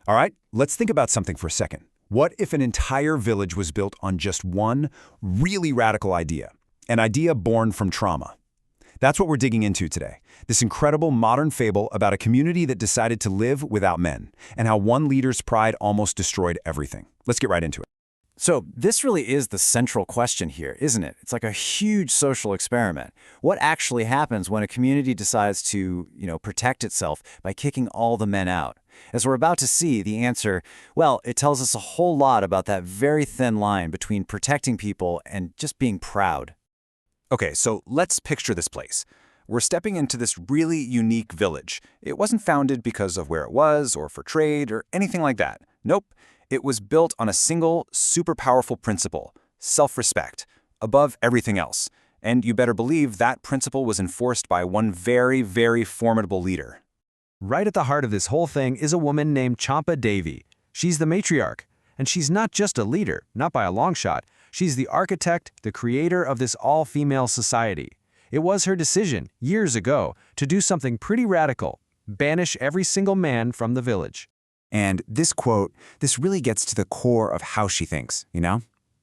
All right, let's think about something for a second. What if an entire village was built on just one really radical idea? An idea born from trauma. That's what we're digging into today. This incredible modern fable about a community that decided to live without men, and how one leader's pride almost destroyed everything. Let's get right into it. So this really is the central question here, isn't it? It's like a huge social experiment. What actually happens when a community decides to, protect itself by kicking all the men out? As we're about to see, the answer, well, it tells us a whole lot about that very thin line between protecting people and just being proud. Okay, so let's picture this place. We're stepping into this really unique village. It wasn't founded because of where it was, or for trade, or anything like that. Nope. It was built on a single, super powerful principle: self-respect, above everything else. And you better believe that principle was enforced by one very, very formidable leader. Right at the heart of this whole thing is a woman named Champa Devi. She's the matriarch. And she's not just a leader, not by a long shot. She's the architect, the creator of this all-female society. It was her decision, years ago, to do something pretty radical: banish every single man from the village. And this quote, this really gets to the core of how she thinks,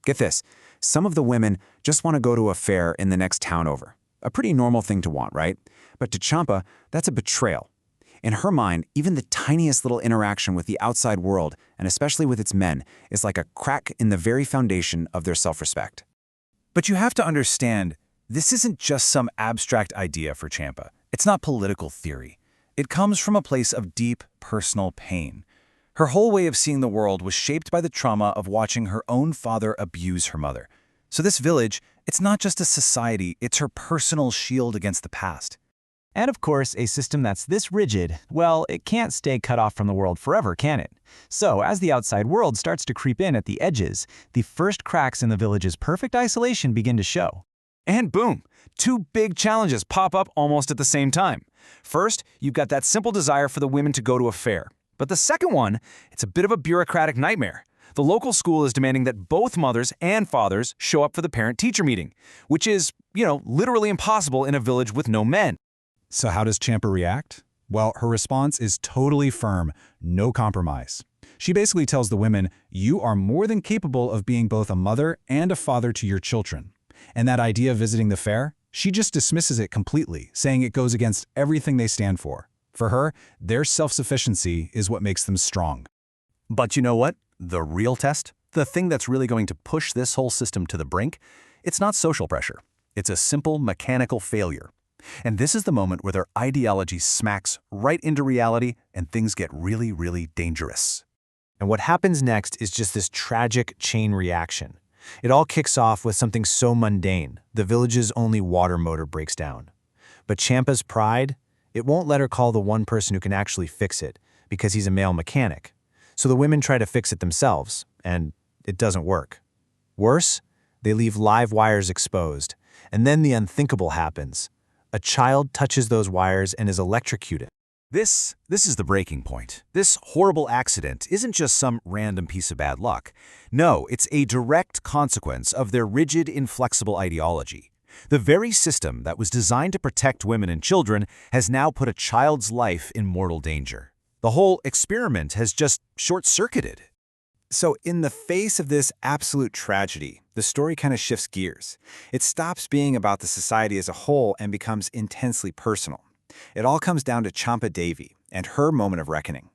Get this, some of the women just want to go to a fair in the next town over. A pretty normal thing to want, right? But to Champa, that's a betrayal. In her mind, even the tiniest little interaction with the outside world, and especially with its men, is like a crack in the very foundation of their self-respect. But you have to understand, this isn't just some abstract idea for Champa. It's not political theory. It comes from a place of deep personal pain. Her whole way of seeing the world was shaped by the trauma of watching her own father abuse her mother. So this village, it's not just a society, it's her personal shield against the past. And of course, a system that's this rigid, well, it can't stay cut off from the world forever, can it? So as the outside world starts to creep in at the edges, the first cracks in the village's perfect isolation begin to show. And boom, two big challenges pop up almost at the same time. First, you've got that simple desire for the women to go to a fair. But the second one, it's a bit of a bureaucratic nightmare. The local school is demanding that both mothers and fathers show up for the parent-teacher meeting, which is, literally impossible in a village with no men. So how does Champa react? Well, her response is totally firm, no compromise. She basically tells the women, you are more than capable of being both a mother and a father to your children. And that idea of visiting the fair, she just dismisses it completely, saying it goes against everything they stand for. For her, their self-sufficiency is what makes them strong. But you know what? The real test, the thing that's really going to push this whole system to the brink, it's not social pressure. It's a simple mechanical failure. And this is the moment where their ideology smacks right into reality and things get really, really dangerous. And what happens next is just this tragic chain reaction. It all kicks off with something so mundane: the village's only water motor breaks down. But Champa's pride, it won't let her call the one person who can actually fix it, because he's a male mechanic. So the women try to fix it themselves, and it doesn't work. Worse, they leave live wires exposed, and then the unthinkable happens. A child touches those wires and is electrocuted. This is the breaking point. This horrible accident isn't just some random piece of bad luck. No, it's a direct consequence of their rigid, inflexible ideology. The very system that was designed to protect women and children has now put a child's life in mortal danger. The whole experiment has just short-circuited. So in the face of this absolute tragedy, the story kind of shifts gears. It stops being about the society as a whole and becomes intensely personal. It all comes down to Champa Devi and her moment of reckoning.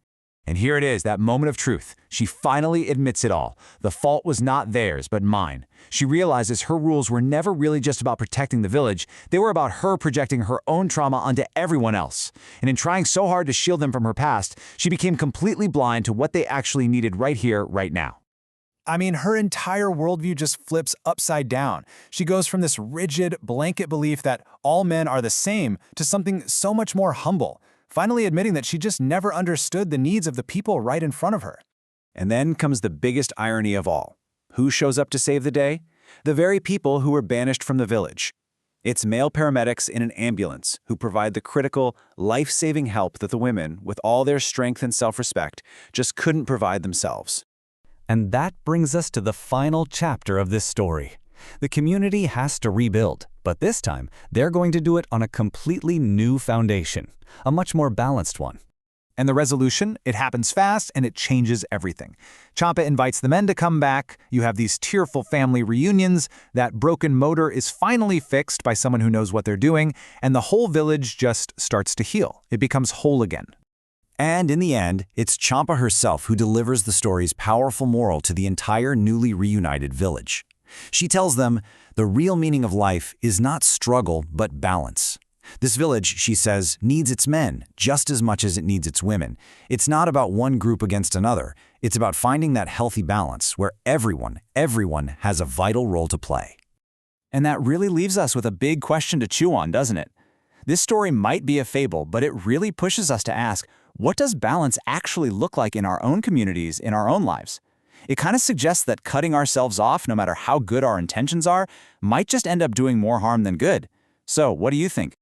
And here it is, that moment of truth. She finally admits it all. The fault was not theirs, but mine. She realizes her rules were never really just about protecting the village. They were about her projecting her own trauma onto everyone else. And in trying so hard to shield them from her past, she became completely blind to what they actually needed right here, right now. I mean, her entire worldview just flips upside down. She goes from this rigid, blanket belief that all men are the same to something so much more humble, finally admitting that she just never understood the needs of the people right in front of her. And then comes the biggest irony of all. Who shows up to save the day? The very people who were banished from the village. It's male paramedics in an ambulance who provide the critical, life-saving help that the women, with all their strength and self-respect, just couldn't provide themselves. And that brings us to the final chapter of this story. The community has to rebuild, but this time, they're going to do it on a completely new foundation, a much more balanced one. And the resolution, it happens fast and it changes everything. Champa invites the men to come back, you have these tearful family reunions, that broken motor is finally fixed by someone who knows what they're doing, and the whole village just starts to heal. It becomes whole again. And in the end, it's Champa herself who delivers the story's powerful moral to the entire newly reunited village. She tells them, the real meaning of life is not struggle, but balance. This village, she says, needs its men just as much as it needs its women. It's not about one group against another. It's about finding that healthy balance where everyone has a vital role to play. And that really leaves us with a big question to chew on, doesn't it? This story might be a fable, but it really pushes us to ask, what does balance actually look like in our own communities, in our own lives? It kind of suggests that cutting ourselves off, no matter how good our intentions are, might just end up doing more harm than good. So, what do you think?